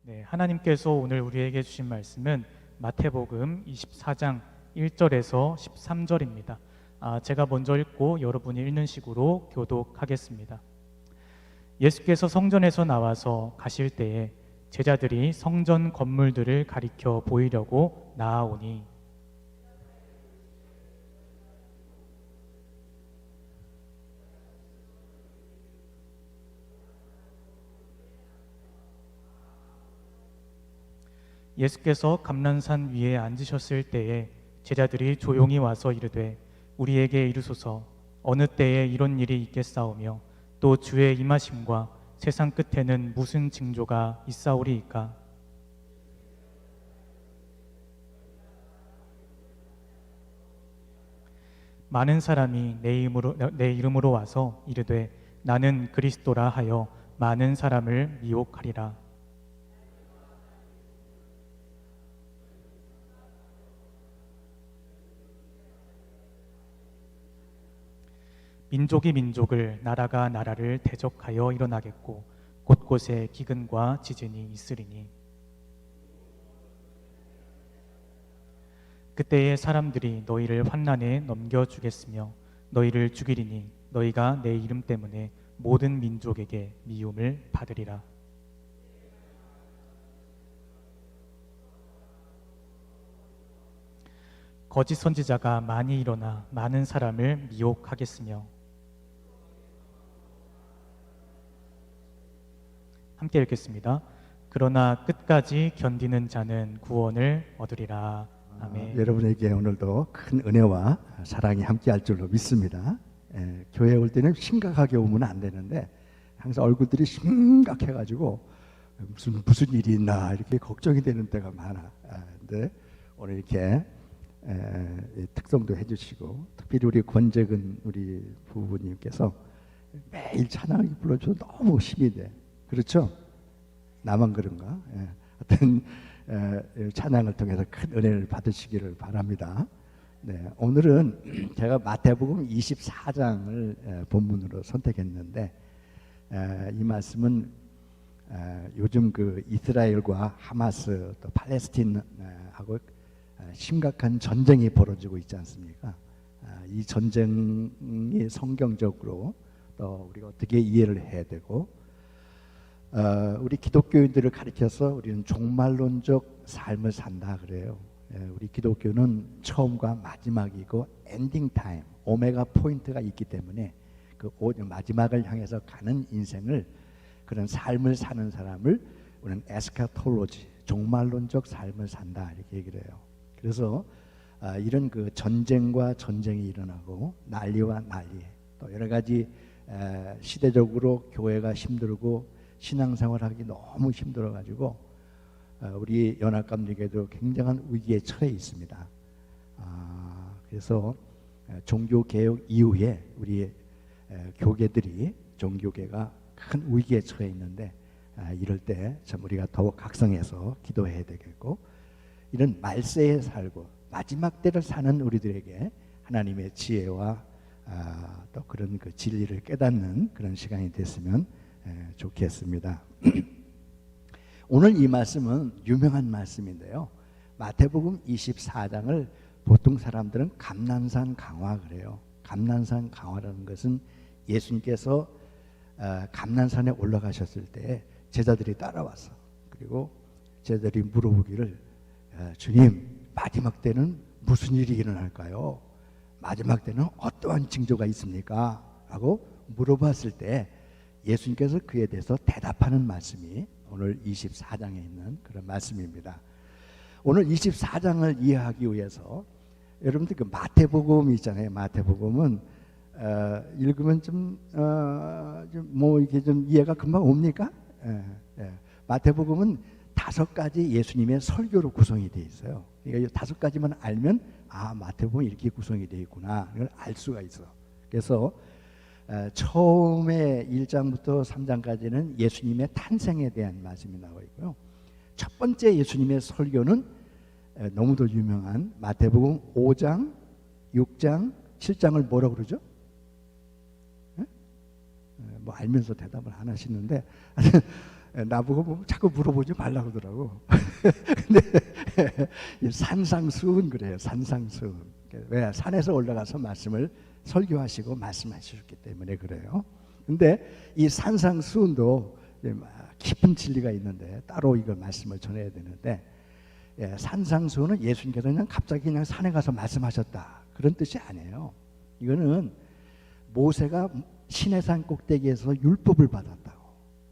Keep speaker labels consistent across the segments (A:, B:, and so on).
A: 네, 하나님께서 오늘 우리에게 주신 말씀은 마태복음 24장 1절에서 13절입니다. 제가 먼저 읽고 여러분이 읽는 식으로 교독하겠습니다. 예수께서 성전에서 나와서 가실 때에 제자들이 성전 건물들을 가리켜 보이려고 나아오니 예수께서 감난산 위에 앉으셨을 때에 제자들이 조용히 와서 이르되 우리에게 이르소서 어느 때에 이런 일이 있겠사오며 또 주의 임하심과 세상 끝에는 무슨 징조가 있사오리이까. 많은 사람이 내 이름으로 와서 이르되 나는 그리스도라 하여 많은 사람을 미혹하리라. 민족이 민족을, 나라가 나라를 대적하여 일어나겠고 곳곳에 기근과 지진이 있으리니 그때에 사람들이 너희를 환난에 넘겨주겠으며 너희를 죽이리니 너희가 내 이름 때문에 모든 민족에게 미움을 받으리라. 거짓 선지자가 많이 일어나 많은 사람을 미혹하겠으며 함께 읽겠습니다. 그러나 끝까지 견디는 자는 구원을 얻으리라. 아멘.
B: 여러분에게 오늘도 큰 은혜와 사랑이 함께할 줄로 믿습니다. 교회에 올 때는 심각하게 오면 안 되는데 항상 얼굴들이 심각해가지고 무슨 일이 있나 이렇게 걱정이 되는 때가 많아. 근데 오늘 이렇게 특성도 해주시고 특별히 우리 권재근 우리 부부님께서 매일 찬양을 불러줘서 너무 힘이 돼. 그렇죠? 나만 그런가? 하여튼 찬양을 통해서 큰 은혜를 받으시기를 바랍니다. 네, 오늘은 제가 마태복음 24장을 본문으로 선택했는데 이 말씀은 요즘 그 이스라엘과 하마스 또 팔레스틴하고 심각한 전쟁이 벌어지고 있지 않습니까? 이 전쟁이 성경적으로 또 우리가 어떻게 이해를 해야 되고 우리 기독교인들을 가리켜서 우리는 종말론적 삶을 산다 그래요. 우리 기독교는 처음과 마지막이고 엔딩 타임, 오메가 포인트가 있기 때문에 그 마지막을 향해서 가는 인생을 그런 삶을 사는 사람을 우리는 에스카톨로지, 종말론적 삶을 산다 이렇게 얘기를 해요. 그래서 이런 그 전쟁과 전쟁이 일어나고 난리와 난리, 또 여러 가지 시대적으로 교회가 힘들고 신앙생활하기 너무 힘들어가지고 우리 연합감리교회도 굉장한 위기에 처해 있습니다. 그래서 종교개혁 이후에 우리 교계들이 종교계가 큰 위기에 처해 있는데 이럴 때 참 우리가 더욱 각성해서 기도해야 되겠고 이런 말세에 살고 마지막 때를 사는 우리들에게 하나님의 지혜와 또 그런 그 진리를 깨닫는 그런 시간이 됐으면 좋겠습니다. 오늘 이 말씀은 유명한 말씀인데요. 마태복음 24장을 보통 사람들은 감난산 강화 그래요. 감난산 강화라는 것은 예수님께서 감난산에 올라가셨을 때 제자들이 따라와서 그리고 제자들이 물어보기를 주님 마지막 때는 무슨 일이 일어날까요? 마지막 때는 어떠한 징조가 있습니까? 라고 물어봤을 때 예수님께서 그에 대해서 대답하는 말씀이 오늘 24장에 있는 그런 말씀입니다. 오늘 24장을 이해하기 위해서 여러분들 그 마태복음 있잖아요. 마태복음은 읽으면 좀 이렇게 좀 이해가 금방 옵니까? 마태복음은 5가지 예수님의 설교로 구성이 되어 있어요. 그러니까 5가지만 알면 마태복음이 이렇게 구성이 되어 있구나 이걸 알 수가 있어. 그래서 처음에 1장부터 3장까지는 예수님의 탄생에 대한 말씀이 나와 있고요. 첫 번째 예수님의 설교는 너무도 유명한 마태복음 5장, 6장, 7장을 뭐라고 그러죠? 뭐 알면서 대답을 안 하시는데 나보고 뭐 자꾸 물어보지 말라고 하더라고. 근데 이 산상수훈 그래요. 산상수훈. 왜? 산에서 올라가서 말씀을 설교하시고 말씀하셨기 때문에 그래요. 근데 이 산상수훈도 깊은 진리가 있는데 따로 이걸 말씀을 전해야 되는데, 산상수훈은 예수님께서 그냥 갑자기 그냥 산에 가서 말씀하셨다 그런 뜻이 아니에요. 이거는 모세가 시내산 꼭대기에서 율법을 받았다고.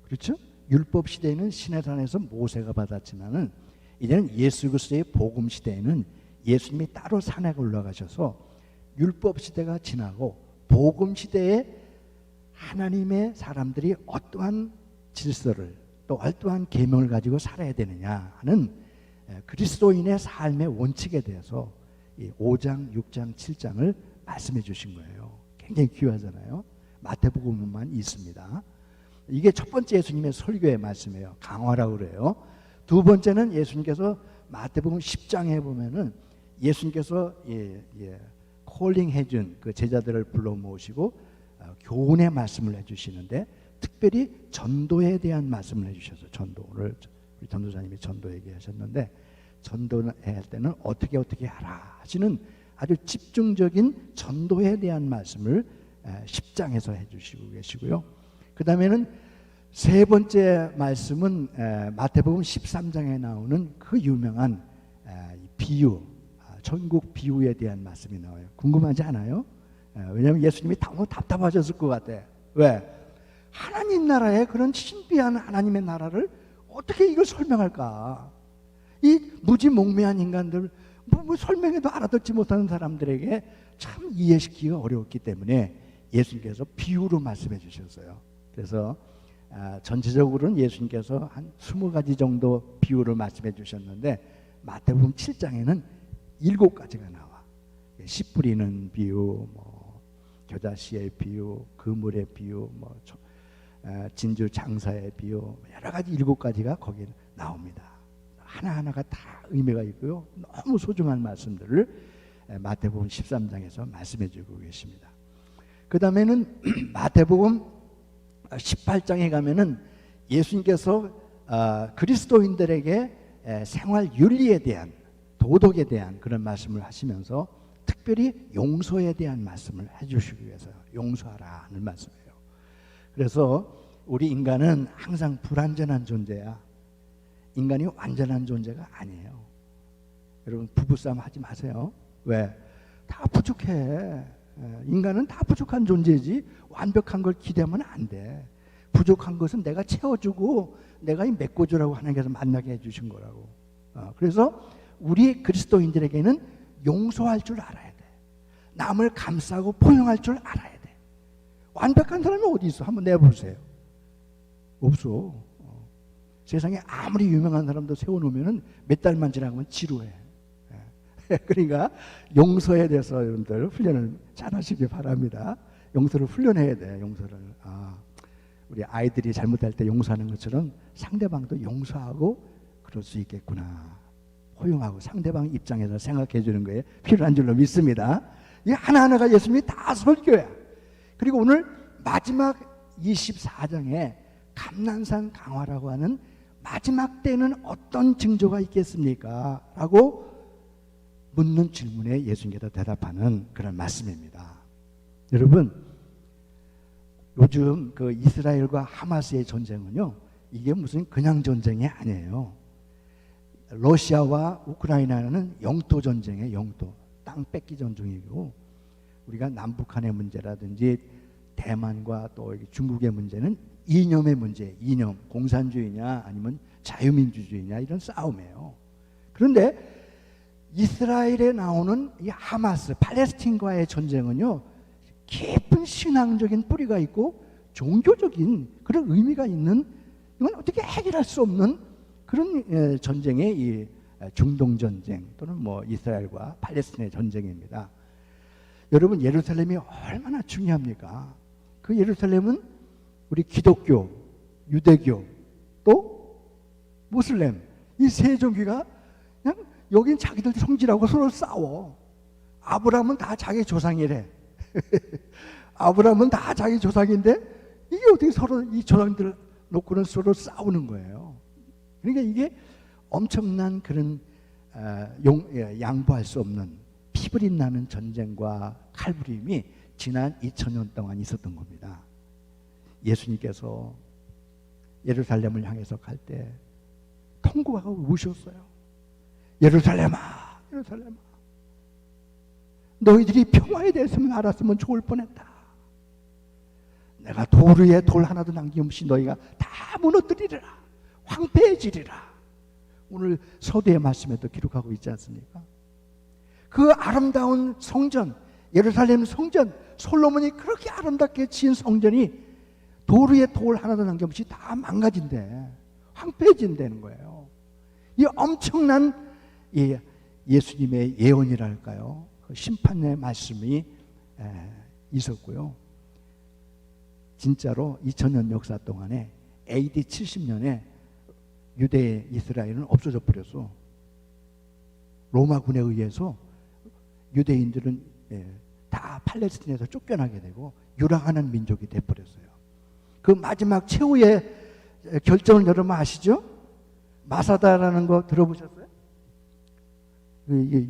B: 그렇죠? 율법 시대에는 시내산에서 모세가 받았지만은 이제는 예수 그리스도의 복음 시대에는 예수님이 따로 산에 올라가셔서 율법 시대가 지나고 복음 시대에 하나님의 사람들이 어떠한 질서를 또 어떠한 계명을 가지고 살아야 되느냐 하는 그리스도인의 삶의 원칙에 대해서 이 5장, 6장, 7장을 말씀해 주신 거예요. 굉장히 귀하잖아요. 마태복음만 있습니다. 이게 첫 번째 예수님의 설교의 말씀이에요. 강화라고 그래요. 두 번째는 예수님께서 마태복음 10장에 보면은 예수님께서 콜링 해준 그 제자들을 불러 모으시고 교훈의 말씀을 해주시는데, 특별히 전도에 대한 말씀을 해주셔서, 전도, 오늘 우리 전도사님이 전도 얘기하셨는데, 전도할 때는 어떻게 하라 하시는 아주 집중적인 전도에 대한 말씀을 10장에서 해주시고 계시고요. 그 다음에는 세 번째 말씀은 마태복음 13장에 나오는 그 유명한 비유, 천국 비유에 대한 말씀이 나와요. 궁금하지 않아요? 왜냐하면 예수님이 너무 답답하셨을 것 같아. 왜? 하나님 나라에 그런 신비한 하나님의 나라를 어떻게 이걸 설명할까? 이 무지몽매한 인간들, 뭐 설명해도 알아듣지 못하는 사람들에게 참 이해시키기가 어려웠기 때문에 예수님께서 비유로 말씀해 주셨어요. 그래서 전체적으로는 예수님께서 한 20가지 정도 비유를 말씀해 주셨는데, 마태복음 7장에는 7가지가 나와. 씨 뿌리는 비유, 뭐 겨자씨의 비유, 그물의 비유, 뭐 진주 장사의 비유, 여러 가지 7가지가 거기에 나옵니다. 하나하나가 다 의미가 있고요. 너무 소중한 말씀들을 마태복음 13장에서 말씀해 주고 계십니다. 그 다음에는 마태복음 18장에 가면은 예수님께서 그리스도인들에게 생활 윤리에 대한, 도덕에 대한 그런 말씀을 하시면서 특별히 용서에 대한 말씀을 해주시기 위해서 용서하라 하는 말씀이에요. 그래서 우리 인간은 항상 불완전한 존재야. 인간이 완전한 존재가 아니에요. 여러분 부부싸움 하지 마세요. 왜? 다 부족해. 인간은 다 부족한 존재지 완벽한 걸 기대하면 안 돼. 부족한 것은 내가 채워주고 내가 메꿔주라고 하나님께서 만나게 해주신 거라고. 그래서 우리 그리스도인들에게는 용서할 줄 알아야 돼. 남을 감싸고 포용할 줄 알아야 돼. 완벽한 사람이 어디 있어? 한번 내보세요. 없어. 세상에 아무리 유명한 사람도 세워놓으면 몇 달만 지나가면 지루해. 그러니까 용서에 대해서 여러분들 훈련을 잘 하시기 바랍니다. 용서를 훈련해야 돼. 용서를. 우리 아이들이 잘못할 때 용서하는 것처럼 상대방도 용서하고 그럴 수 있겠구나. 포용하고 상대방 입장에서 생각해 주는 거에 필요한 줄로 믿습니다. 이 하나하나가 예수님이 다 설교야. 그리고 오늘 마지막 24장에 감난산 강화라고 하는 마지막 때는 어떤 징조가 있겠습니까? 라고 묻는 질문에 예수님께서 대답하는 그런 말씀입니다. 여러분, 요즘 그 이스라엘과 하마스의 전쟁은요, 이게 무슨 그냥 전쟁이 아니에요. 러시아와 우크라이나는 영토 전쟁이에요. 영토. 땅 뺏기 전쟁이고, 우리가 남북한의 문제라든지 대만과 또 중국의 문제는 이념의 문제, 이념, 공산주의냐 아니면 자유민주주의냐 이런 싸움이에요. 그런데 이스라엘에 나오는 이 하마스, 팔레스틴과의 전쟁은요, 깊은 신앙적인 뿌리가 있고 종교적인 그런 의미가 있는, 이건 어떻게 해결할 수 없는 그런 전쟁의 이 중동 전쟁 또는 뭐 이스라엘과 팔레스틴의 전쟁입니다. 여러분, 예루살렘이 얼마나 중요합니까? 그 예루살렘은 우리 기독교, 유대교, 또 무슬림 이 세 종교가 그냥 여긴 자기들 성지라고 서로 싸워. 아브라함은 다 자기 조상이래. 아브라함은 다 자기 조상인데 이게 어떻게 서로 이 조상들 놓고는 서로 싸우는 거예요. 그러니까 이게 엄청난 그런 양보할 수 없는 피부림 나는 전쟁과 칼부림이 지난 2000년 동안 있었던 겁니다. 예수님께서 예루살렘을 향해서 갈 때 통곡하고 우셨어요. 예루살렘아, 예루살렘아, 너희들이 평화에 대해서만 알았으면 좋을 뻔했다. 내가 돌 위에 돌 하나도 남김없이 너희가 다 무너뜨리리라, 황폐해지리라. 오늘 서두의 말씀에도 기록하고 있지 않습니까? 그 아름다운 성전, 예루살렘 성전, 솔로몬이 그렇게 아름답게 지은 성전이 돌 위에 돌 하나도 남김없이 다 망가진대, 황폐해진다는 거예요. 이 엄청난 예수님의 예언이랄까요? 그 심판의 말씀이 있었고요. 진짜로 2000년 역사 동안에 AD 70년에 유대 이스라엘은 없어져 버렸어. 로마군에 의해서 유대인들은 다 팔레스틴에서 쫓겨나게 되고 유랑하는 민족이 돼버렸어요. 그 마지막 최후의 결정을 여러분 아시죠? 마사다라는 거 들어보셨어요?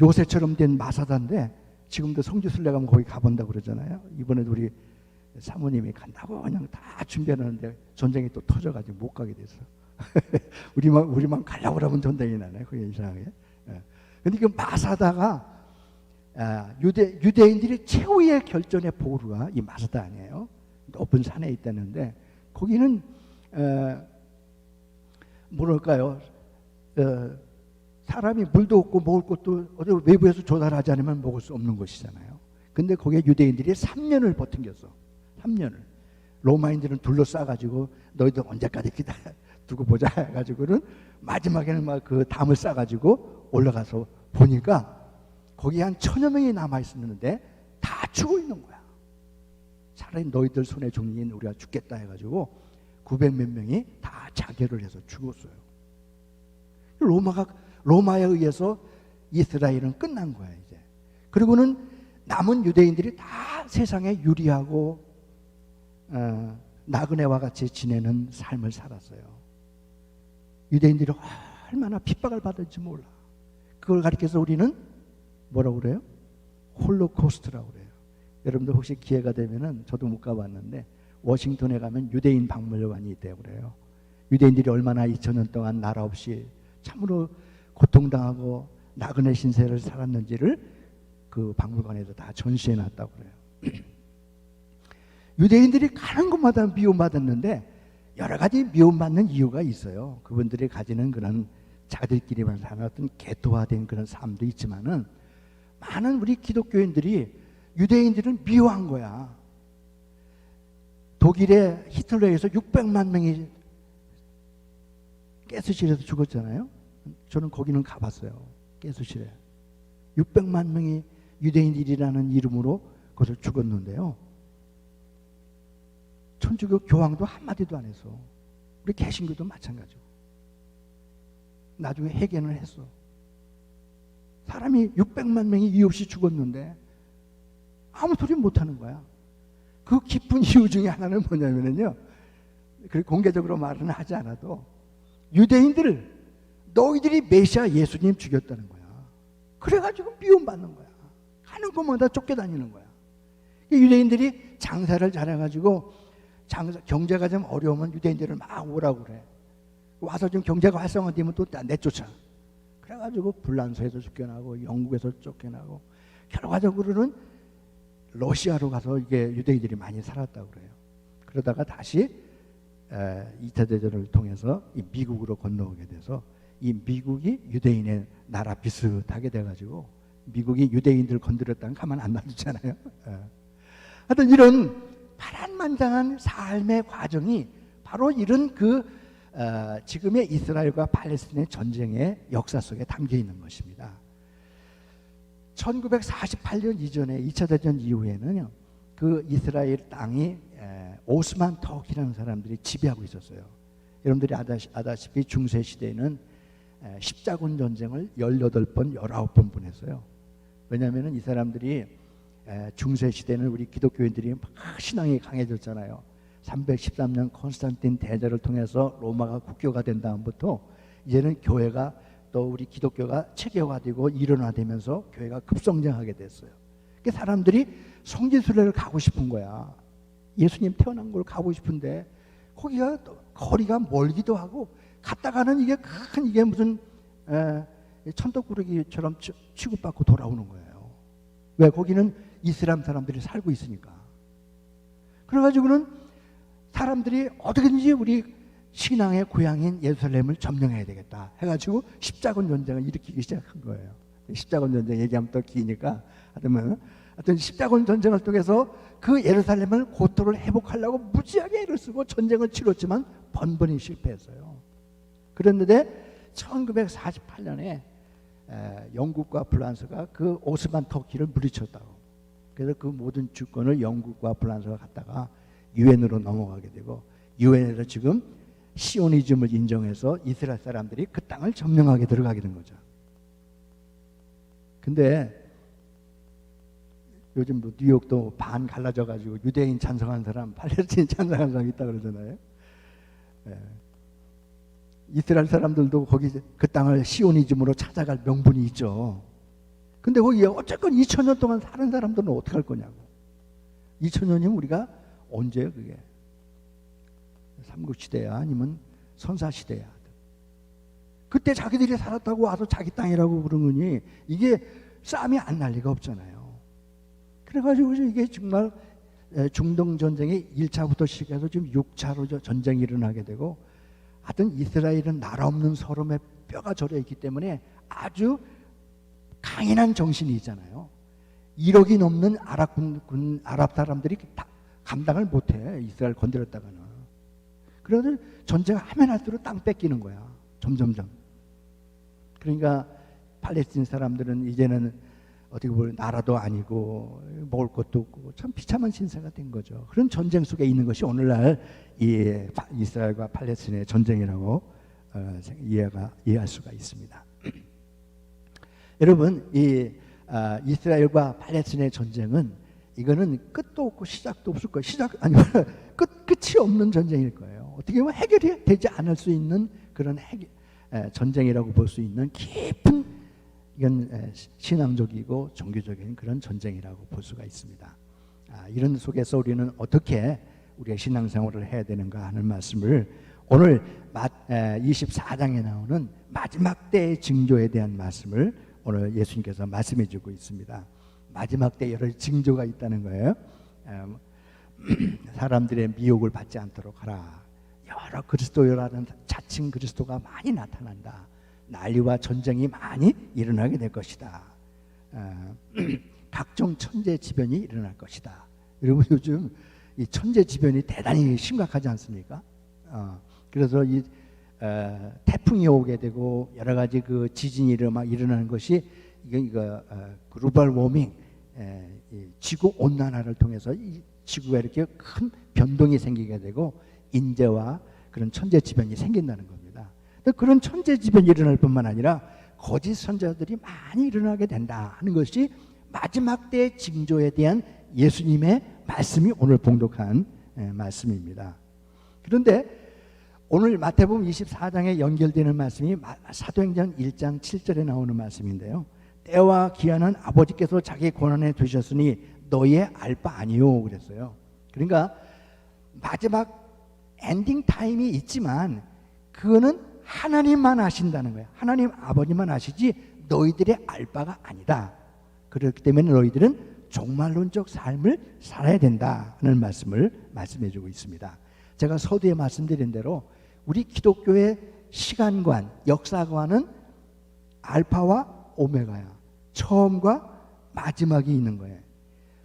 B: 요새처럼 된 마사다인데 지금도 성지순례 가면 거기 가본다고 그러잖아요. 이번에도 우리 사모님이 간다고 그냥 다 준비하는데 전쟁이 또 터져가지고 못 가게 됐어. 우리만 가려고 그러면 전쟁이 나네. 그게 이상하게. 근데 그 마사다가 유대인들이 최후의 결전의 보루가 이 마사다 아니에요? 높은 산에 있다는데 거기는 뭐랄까요? 사람이 물도 없고 먹을 것도 어디 외부에서 조달하지 않으면 먹을 수 없는 곳이잖아요. 근데 거기에 유대인들이 3년을 버틴겼어. 3년을. 로마인들은 둘러싸가지고 너희들 언제까지 두고 보자 해가지고는 마지막에는 막 그 담을 싸가지고 올라가서 보니까 거기 한 1000여 명이 남아 있었는데 다 죽어 있는 거야. 차라리 너희들 손에 종린 우리가 죽겠다 해가지고 900몇 명이 다 자결을 해서 죽었어요. 로마에 의해서 이스라엘은 끝난 거야 이제. 그리고는 남은 유대인들이 다 세상에 유리하고 나그네와 같이 지내는 삶을 살았어요. 유대인들이 얼마나 핍박을 받을지 몰라. 그걸 가리켜서 우리는 뭐라고 그래요? 홀로코스트라고 그래요. 여러분들 혹시 기회가 되면은 저도 못 가봤는데 워싱턴에 가면 유대인 박물관이 있대요. 그래요. 유대인들이 얼마나 2000년 동안 나라 없이 참으로 고통당하고 나그네 신세를 살았는지를 그 박물관에서 다 전시해 놨다고 그래요. 유대인들이 가는 곳마다 미움받았는데 여러 가지 미움받는 이유가 있어요. 그분들이 가지는 그런 자기들끼리만 사는 어떤 개토화된 그런 삶도 있지만은 많은 우리 기독교인들이 유대인들은 미워한 거야. 독일의 히틀러에서 600만 명이 가스실에서 죽었잖아요. 저는 거기는 가봤어요. 가스실에 600만 명이 유대인들이라는 이름으로 거기서 죽었는데요. 천주교 교황도 한마디도 안 했어. 우리 개신교도 마찬가지고. 나중에 해견을 했어. 사람이 600만 명이 이유 없이 죽었는데 아무 소리 못하는 거야. 그 깊은 이유 중에 하나는 뭐냐면요, 그렇게 공개적으로 말은 하지 않아도 유대인들을 너희들이 메시아 예수님 죽였다는 거야. 그래가지고 미움받는 거야. 가는 곳마다 쫓겨다니는 거야. 유대인들이 장사를 잘해가지고 경제가 좀 어려우면 유대인들을 막 오라고 그래. 와서 좀 경제가 활성화되면 또 내쫓아. 그래가지고 불란서에서 쫓겨나고 영국에서 쫓겨나고 결과적으로는 러시아로 가서 이게 유대인들이 많이 살았다고 그래요. 그러다가 다시 2차 대전을 통해서 이 미국으로 건너오게 돼서 이 미국이 유대인의 나라 비슷하게 돼가지고 미국이 유대인들 건드렸다는 가만 안 놔두잖아요. 하여튼 이런 파란만장한 삶의 과정이 바로 이런 지금의 이스라엘과 팔레스틴의 전쟁의 역사 속에 담겨 있는 것입니다. 1948년 이전에 2차 대전 이후에는요, 그 이스라엘 땅이 오스만 터키라는 사람들이 지배하고 있었어요. 여러분들이 아다시피 중세 시대에는 십자군 전쟁을 18번, 19번 보냈어요. 왜냐하면 이 사람들이 중세 시대는 우리 기독교인들이 막 신앙이 강해졌잖아요. 313년 콘스탄틴 대제를 통해서 로마가 국교가 된 다음부터 이제는 교회가 또 우리 기독교가 체계화되고 일원화되면서 교회가 급성장하게 됐어요. 그러니까 사람들이 성지순례를 가고 싶은 거야. 예수님 태어난 걸 가고 싶은데 거기가 또 거리가 멀기도 하고 갔다가는 이게 무슨 천덕꾸러기처럼 취급받고 돌아오는 거예요. 왜? 거기는 이슬람 사람들이 살고 있으니까. 그래가지고는 사람들이 어떻게든지 우리 신앙의 고향인 예루살렘을 점령해야 되겠다 해가지고 십자군 전쟁을 일으키기 시작한 거예요. 십자군 전쟁 얘기하면 또 기니까 하여튼 십자군 전쟁을 통해서 그 예루살렘을 고토를 회복하려고 무지하게 애를 쓰고 전쟁을 치렀지만 번번이 실패했어요. 그랬는데 1948년에 영국과 프랑스가 그 오스만 터키를 물리쳤다고. 그래서 그 모든 주권을 영국과 프랑스가 갖다가 유엔으로 넘어가게 되고 유엔에서 지금 시오니즘을 인정해서 이스라엘 사람들이 그 땅을 점령하게 들어가게 된 거죠. 근데 요즘 뭐 뉴욕도 반 갈라져 가지고 유대인 찬성한 사람, 팔레스타인 찬성한 사람 있다 그러잖아요. 이스라엘 사람들도 거기 그 땅을 시오니즘으로 찾아갈 명분이 있죠. 근데 거기에 어쨌건 2000년 동안 사는 사람들은 어떻게 할 거냐고. 2000년이면 우리가 언제 그게 삼국시대야 아니면 선사시대야. 그때 자기들이 살았다고 와서 자기 땅이라고 그러느니 이게 싸움이 안 날 리가 없잖아요. 그래가지고 이게 정말 중동 전쟁이 1차부터 시작해서 지금 6차로 전쟁이 일어나게 되고 하여튼 이스라엘은 나라 없는 서름에 뼈가 절여 있기 때문에 아주 강인한 정신이 있잖아요. 1억이 넘는 아랍 사람들이 다 감당을 못해. 이스라엘 건드렸다가는. 그래서 전쟁하면 할수록 땅 뺏기는 거야. 점점점. 그러니까 팔레스틴 사람들은 이제는 어떻게 보면 나라도 아니고 먹을 것도 없고 참 비참한 신세가 된 거죠. 그런 전쟁 속에 있는 것이 오늘날 이 이스라엘과 팔레스틴의 전쟁이라고 이해할 수가 있습니다. 여러분, 이 이스라엘과 팔레스틴의 전쟁은 이거는 끝도 없고 시작도 없을 거예요. 끝이 없는 전쟁일 거예요. 어떻게 보면 해결이 되지 않을 수 있는 그런 전쟁이라고 볼 수 있는 깊은 이건 신앙적이고 종교적인 그런 전쟁이라고 볼 수가 있습니다. 이런 속에서 우리는 어떻게 우리의 신앙생활을 해야 되는가 하는 말씀을 오늘 24장에 나오는 마지막 때의 징조에 대한 말씀을 오늘 예수님께서 말씀해 주고 있습니다. 마지막 때 여러 징조가 있다는 거예요. 사람들의 미혹을 받지 않도록 하라. 여러 그리스도라는 자칭 그리스도가 많이 나타난다. 난리와 전쟁이 많이 일어나게 될 것이다. 각종 천재지변이 일어날 것이다. 여러분 요즘 이 천재지변이 대단히 심각하지 않습니까? 그래서 이 태풍이 오게 되고 여러 가지 그 지진이 막 일어나는 것이 이거 글로벌 워밍, 지구 온난화를 통해서 이 지구가 이렇게 큰 변동이 생기게 되고 인재와 그런 천재지변이 생긴다는 겁니다. 그런 천재지변이 일어날 뿐만 아니라 거짓 선자들이 많이 일어나게 된다 하는 것이 마지막 때의 징조에 대한 예수님의 말씀이 오늘 봉독한 말씀입니다. 그런데 오늘 마태복음 24장에 연결되는 말씀이 사도행전 1장 7절에 나오는 말씀인데요. 때와 기한은 아버지께서 자기 권한에 두셨으니 너희의 알 바 아니요 그랬어요. 그러니까 마지막 엔딩 타임이 있지만 그거는 하나님만 아신다는 거예요. 하나님 아버지만 아시지 너희들의 알 바가 아니다. 그렇기 때문에 너희들은 종말론적 삶을 살아야 된다 하는 말씀을 말씀해 주고 있습니다. 제가 서두에 말씀드린 대로 우리 기독교의 시간관, 역사관은 알파와 오메가야. 처음과 마지막이 있는 거예요.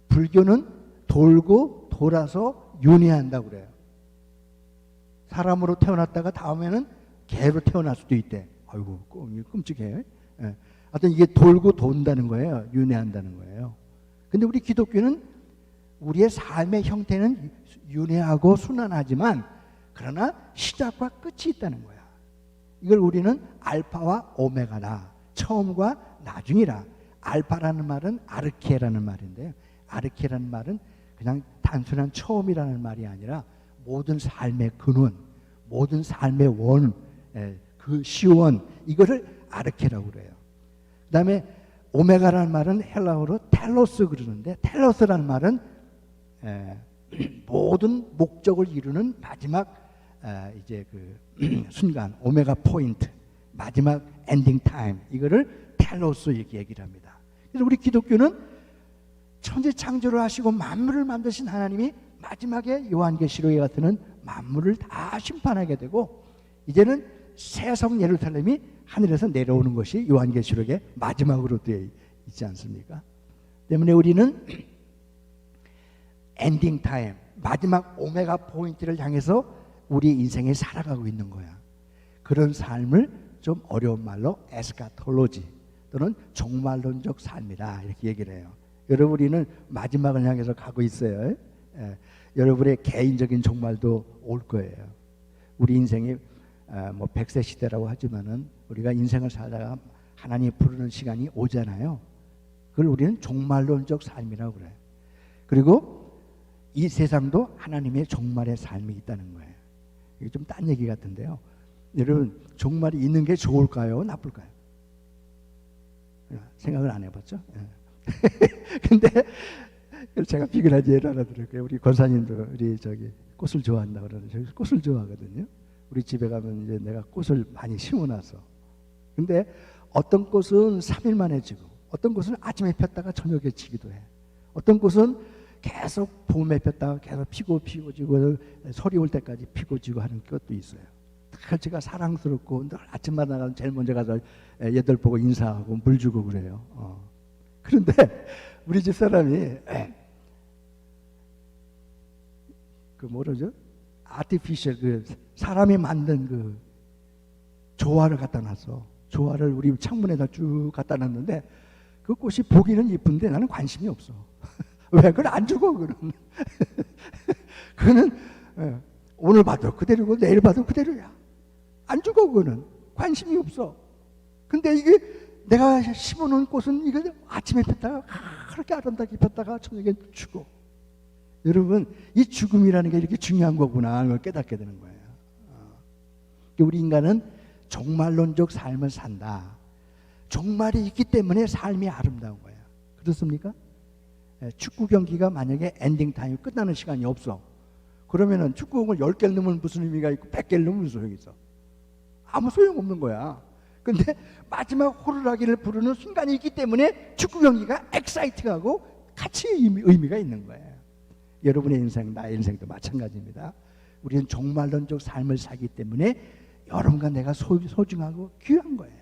B: 불교는 돌고 돌아서 윤회한다고 그래요. 사람으로 태어났다가 다음에는 개로 태어날 수도 있대. 아이고 끔찍해. 하여튼 이게 돌고 돈다는 거예요. 윤회한다는 거예요. 근데 우리 기독교는 우리의 삶의 형태는 윤회하고 순환하지만 그러나 시작과 끝이 있다는 거야. 이걸 우리는 알파와 오메가다. 처음과 나중이라. 알파라는 말은 아르케라는 말인데요. 아르케라는 말은 그냥 단순한 처음이라는 말이 아니라 모든 삶의 근원, 모든 삶의 원, 그 시원, 이거를 아르케라고 그래요. 그 다음에 오메가라는 말은 헬라어로 텔로스 그러는데, 텔로스라는 말은 모든 목적을 이루는 마지막 이제 그 순간, 오메가 포인트, 마지막 엔딩 타임, 이거를 텔로스 이렇게 얘기를 합니다. 그래서 우리 기독교는 천지 창조를 하시고 만물을 만드신 하나님이 마지막에 요한계시록에 같은 만물을 다 심판하게 되고, 이제는 새성 예루살렘이 하늘에서 내려오는 것이 요한계시록의 마지막으로 되어 있지 않습니까? 때문에 우리는 엔딩 타임, 마지막 오메가 포인트를 향해서 우리 인생에 살아가고 있는 거야. 그런 삶을 좀 어려운 말로 에스카톨로지 또는 종말론적 삶이다 이렇게 얘기를 해요. 여러분, 우리는 마지막을 향해서 가고 있어요. 여러분의 개인적인 종말도 올 거예요. 우리 인생이 뭐 100세 시대라고 하지만은 우리가 인생을 살다가 하나님 부르는 시간이 오잖아요. 그걸 우리는 종말론적 삶이라고 그래요. 그리고 이 세상도 하나님의 종말의 삶이 있다는 거예요. 이게 좀 딴 얘기 같은데요. 여러분, 종말이 있는 게 좋을까요? 나쁠까요? 생각을 안 해봤죠? 근데 제가 비근하게 예를 하나 드릴게요. 우리 권사님도 우리 저기 꽃을 좋아한다 그러는데, 저희 꽃을 좋아하거든요. 우리 집에 가면 이제 내가 꽃을 많이 심어놨어. 근데 어떤 꽃은 3일 만에 지고, 어떤 꽃은 아침에 폈다가 저녁에 지기도 해. 어떤 꽃은 계속 봄에 폈다가 계속 피고 지고 설이 올 때까지 피고 지고 하는 것도 있어요. 제가 사랑스럽고 늘 아침마다 제일 먼저 가서 얘들 보고 인사하고 물 주고 그래요. 그런데 우리 집 사람이 그 뭐라죠? 아티피셜, 그 사람이 만든 그 조화를 갖다 놨어. 조화를 우리 창문에다 쭉 갖다 놨는데 그 꽃이 보기는 이쁜데 나는 관심이 없어. 왜? 그걸 안 주고 그는. 그는 오늘 봐도 그대로고 내일 봐도 그대로야. 안 주고 그는 관심이 없어. 근데 이게 내가 심어놓은 꽃은 이거 아침에 폈다가 그렇게 아름답게 폈다가 저녁에 죽어. 여러분, 이 죽음이라는 게 이렇게 중요한 거구나 걸 깨닫게 되는 거예요. 우리 인간은 종말론적 삶을 산다. 종말이 있기 때문에 삶이 아름다운 거예요. 그렇습니까? 축구 경기가 만약에 엔딩 타임이 끝나는 시간이 없어. 그러면은 축구공을 10개를 넣으면 무슨 의미가 있고 100개를 넣으면 무슨 소용이 있어? 아무 소용 없는 거야. 근데 마지막 호루라기를 부르는 순간이 있기 때문에 축구 경기가 엑사이팅하고 같이 의미가 있는 거예요. 여러분의 인생, 나의 인생도 마찬가지입니다. 우리는 종말론적 삶을 살기 때문에 여러분과 내가 소중하고 귀한 거예요.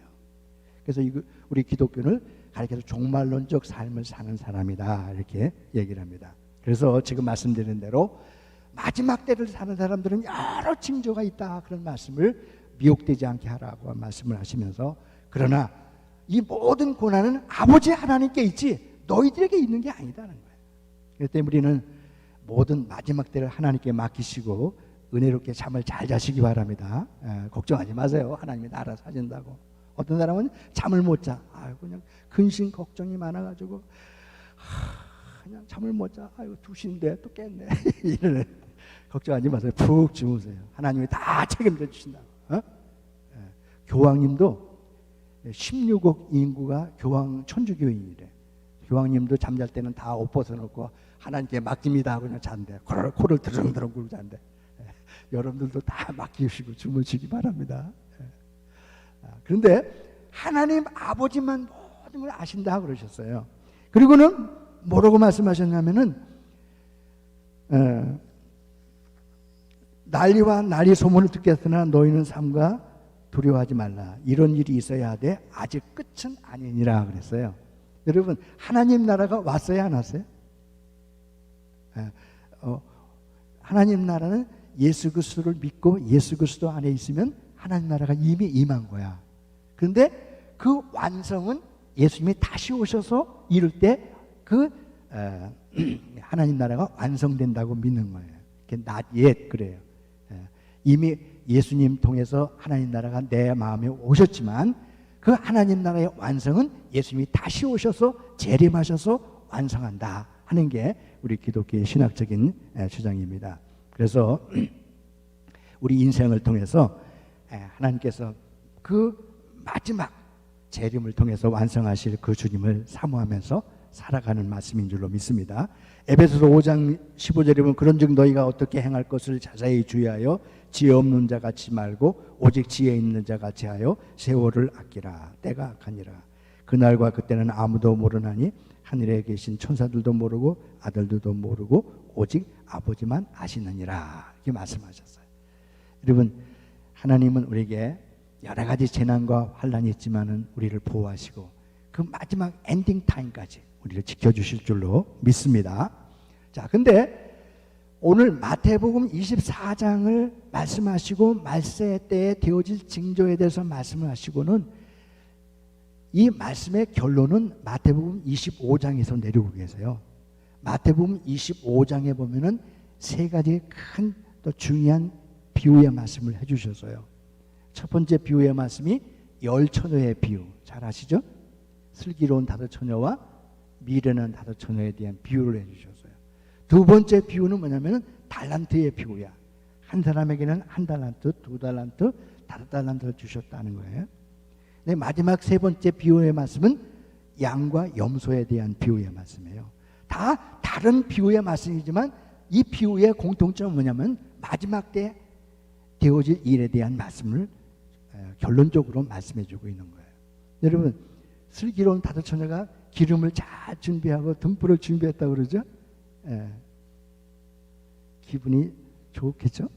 B: 그래서 우리 기독교는 가르쳐서 종말론적 삶을 사는 사람이다 이렇게 얘기를 합니다. 그래서 지금 말씀드린 대로 마지막 때를 사는 사람들은 여러 징조가 있다 그런 말씀을 미혹되지 않게 하라고 말씀을 하시면서, 그러나 이 모든 고난은 아버지 하나님께 있지 너희들에게 있는 게 아니다는 거예요. 그렇기 때문에 우리는 모든 마지막 때를 하나님께 맡기시고 은혜롭게 잠을 잘 자시기 바랍니다. 걱정하지 마세요. 하나님이 알아서 하신다고. 어떤 사람은 잠을 못 자. 그냥 근심 걱정이 많아가지고 그냥 잠을 못 자. 2시인데 또 깼네. 이러네. 걱정하지 마세요. 푹 주무세요. 하나님이 다 책임져 주신다. 교황님도 16억 인구가 천주교인이래. 교황님도 잠잘 때는 다 옷 벗어놓고 하나님께 맡깁니다 하고 그냥 잔대. 코를 드렁드렁 굴고 잔대. 여러분들도 다 맡기시고 주무시기 바랍니다. 그런데 하나님 아버지만 모든 걸 아신다 그러셨어요. 그리고는 뭐라고 말씀하셨냐면은 난리와 난리 소문을 듣겠으나 너희는 삼가 두려워하지 말라. 이런 일이 있어야 하되 아직 끝은 아니니라 그랬어요. 여러분, 하나님 나라가 왔어요, 안 왔어요? 하나님 나라는 예수 그리스도를 믿고 예수 그리스도 안에 있으면 하나님 나라가 이미 임한 거야. 그런데 그 완성은 예수님이 다시 오셔서 이룰 때 그 하나님 나라가 완성된다고 믿는 거예요. not yet 그래요. 이미 예수님 통해서 하나님 나라가 내 마음에 오셨지만 그 하나님 나라의 완성은 예수님이 다시 오셔서 재림하셔서 완성한다 하는 게 우리 기독교의 신학적인 주장입니다. 그래서 우리 인생을 통해서 하나님께서 그 마지막 재림을 통해서 완성하실 그 주님을 사모하면서 살아가는 말씀인 줄로 믿습니다. 에베소서 5장 15절에 보면 그런즉 너희가 어떻게 행할 것을 자세히 주의하여 지혜 없는 자 같이 말고 오직 지혜 있는 자 같이 하여 세월을 아끼라. 때가 악하니라. 그날과 그때는 아무도 모르나니 하늘에 계신 천사들도 모르고 아들들도 모르고 오직 아버지만 아시느니라. 이렇게 말씀하셨어요. 여러분, 하나님은 우리에게 여러 가지 재난과 환란이 있지만은 우리를 보호하시고 그 마지막 엔딩 타임까지 우리를 지켜주실 줄로 믿습니다. 자, 근데 오늘 마태복음 24장을 말씀하시고 말세 때에 되어질 징조에 대해서 말씀을 하시고는 이 말씀의 결론은 마태복음 25장에서 내려오고 계세요. 마태복음 25장에 보면은 세 가지 큰 또 중요한 비유의 말씀을 해주셨어요. 첫 번째 비유의 말씀이 열처녀의 비유, 잘 아시죠? 슬기로운 다섯 처녀와 미련한 다섯 처녀에 대한 비유를 해주셨어요. 두 번째 비유는 뭐냐면 달란트의 비유야. 한 사람에게는 한 달란트, 두 달란트, 다섯 달란트를 주셨다는 거예요. 네, 마지막 세 번째 비유의 말씀은 양과 염소에 대한 비유의 말씀이에요. 다 다른 비유의 말씀이지만 이 비유의 공통점은 뭐냐면 마지막 때 되어질 일에 대한 말씀을 결론적으로 말씀해주고 있는 거예요. 여러분, 슬기로운 다섯 처녀가 기름을 잘 준비하고 등불을 준비했다고 그러죠? 기분이 좋겠죠?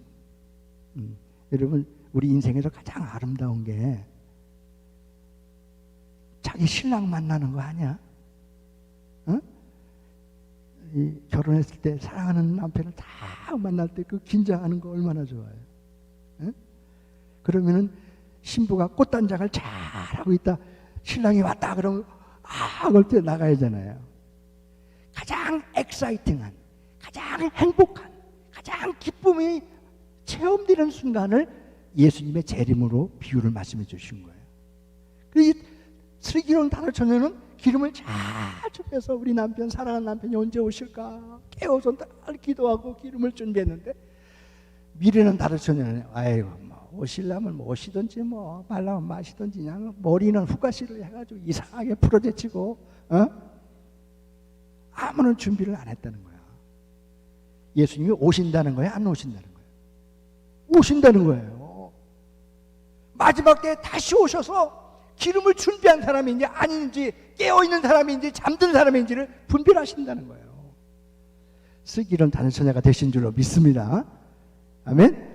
B: 여러분, 우리 인생에서 가장 아름다운 게 자기 신랑 만나는 거 아니야? 어? 이 결혼했을 때 사랑하는 남편을 다 만날 때 그 긴장하는 거 얼마나 좋아요. 어? 그러면은 신부가 꽃단장을 잘 하고 있다. 신랑이 왔다 그러면 그럴 때 나가야 하잖아요. 가장 엑사이팅한, 가장 행복한, 가장 기쁨이 체험되는 순간을 예수님의 재림으로 비유를 말씀해 주신 거예요. 이 슬기로운 다섯 처녀는 기름을 잘 준비해서 우리 남편, 사랑하는 남편이 언제 오실까 깨워서 날 기도하고 기름을 준비했는데, 미래는 다섯 처녀는 아이고 뭐 오시려면 뭐 오시든지 뭐 말라면 마시든지 그냥 머리는 후가시를 해가지고 이상하게 풀어제치고 아무런 준비를 안 했다는 거야. 예수님이 오신다는 거야, 안 오신다는 거야? 오신다는 거예요. 마지막 때에 다시 오셔서 기름을 준비한 사람인지 아닌지, 깨어있는 사람인지 잠든 사람인지를 분별하신다는 거예요. 슬기로운 다섯 처녀가 되신 줄로 믿습니다. 아멘.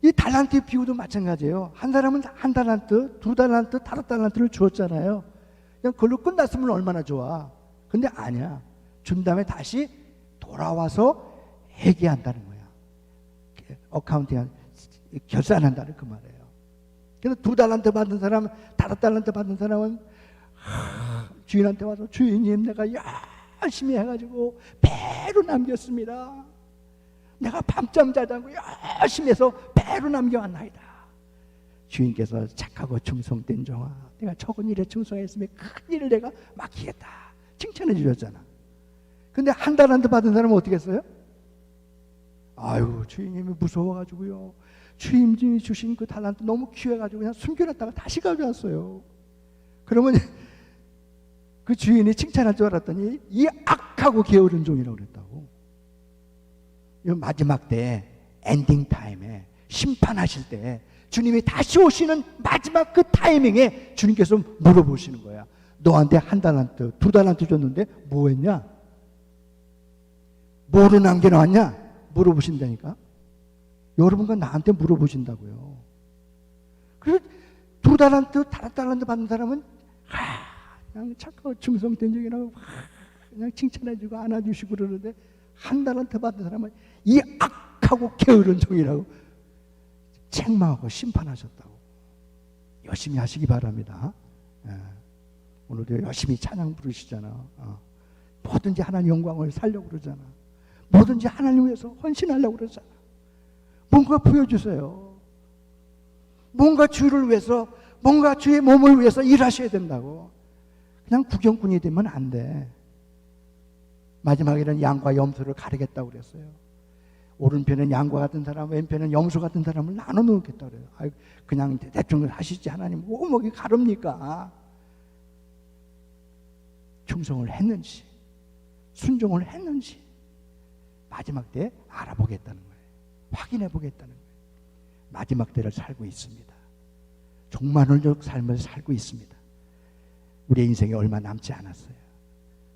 B: 이 달란트 비유도 마찬가지예요. 한 사람은 한 달란트, 두 달란트, 다섯 달란트를 주었잖아요. 그냥 그걸로 끝났으면 얼마나 좋아. 근데 아니야. 준 다음에 다시 돌아와서 회개한다는 거야. 어카운팅, 결산한다는 그 말이에요. 그래서 두 달란트 받은 사람, 다섯 달란트 받은 사람은 주인한테 와서 주인님 내가 열심히 해가지고 배로 남겼습니다. 내가 밤잠 자지 않고 열심히 해서 배로 남겨왔나이다. 주인께서 착하고 충성된 종아, 내가 적은 일에 충성했으면 큰 일을 내가 맡기겠다 칭찬해 주셨잖아. 근데 한 달란트 받은 사람은 어떻게 했어요? 아유, 주인님이 무서워가지고요, 주인님이 주신 그 달란트 너무 귀해가지고 그냥 숨겨놨다가 다시 가져왔어요. 그러면 그 주인이 칭찬할 줄 알았더니 이 악하고 게으른 종이라고 그랬다고. 이 마지막 때 엔딩 타임에 심판하실 때 주님이 다시 오시는 마지막 그 타이밍에 주님께서 물어보시는 거야. 너한테 한 달란트, 두 달란트 줬는데 뭐 했냐? 뭐로 남겨놨냐? 물어보신다니까. 여러분과 나한테 물어보신다고요. 그래서 두 달란트, 다섯 달란트 받는 사람은 그냥 착하고 충성된 적이라고 그냥 칭찬해주고 안아주시고 그러는데, 한 달란트 받은 사람은 이 악하고 게으른 종이라고 책망하고 심판하셨다고. 열심히 하시기 바랍니다. 오늘도 열심히 찬양 부르시잖아. 뭐든지 하나님 영광을 살려고 그러잖아. 뭐든지 하나님 위해서 헌신하려고 그러잖아. 뭔가 보여주세요. 뭔가 주를 위해서, 뭔가 주의 몸을 위해서 일하셔야 된다고. 그냥 구경꾼이 되면 안 돼. 마지막에는 양과 염소를 가르겠다고 그랬어요. 오른편은 양과 같은 사람, 왼편은 염소 같은 사람을 나눠 놓겠다 그래요. 아유, 그냥 대충 하시지 하나님 뭐 먹이 가릅니까? 충성을 했는지 순종을 했는지 마지막 때 알아보겠다는 거예요. 확인해 보겠다는 거예요. 마지막 때를 살고 있습니다. 종말론적 삶을 살고 있습니다. 우리의 인생에 얼마 남지 않았어요.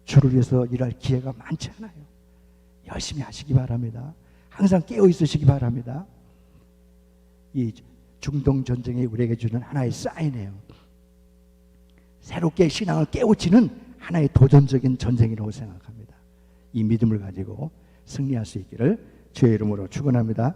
B: 주를 위해서 일할 기회가 많지 않아요. 열심히 하시기 바랍니다. 항상 깨어 있으시기 바랍니다. 이 중동 전쟁이 우리에게 주는 하나의 사인이에요. 새롭게 신앙을 깨우치는 하나의 도전적인 전쟁이라고 생각합니다. 이 믿음을 가지고 승리할 수 있기를 주의 이름으로 축원합니다.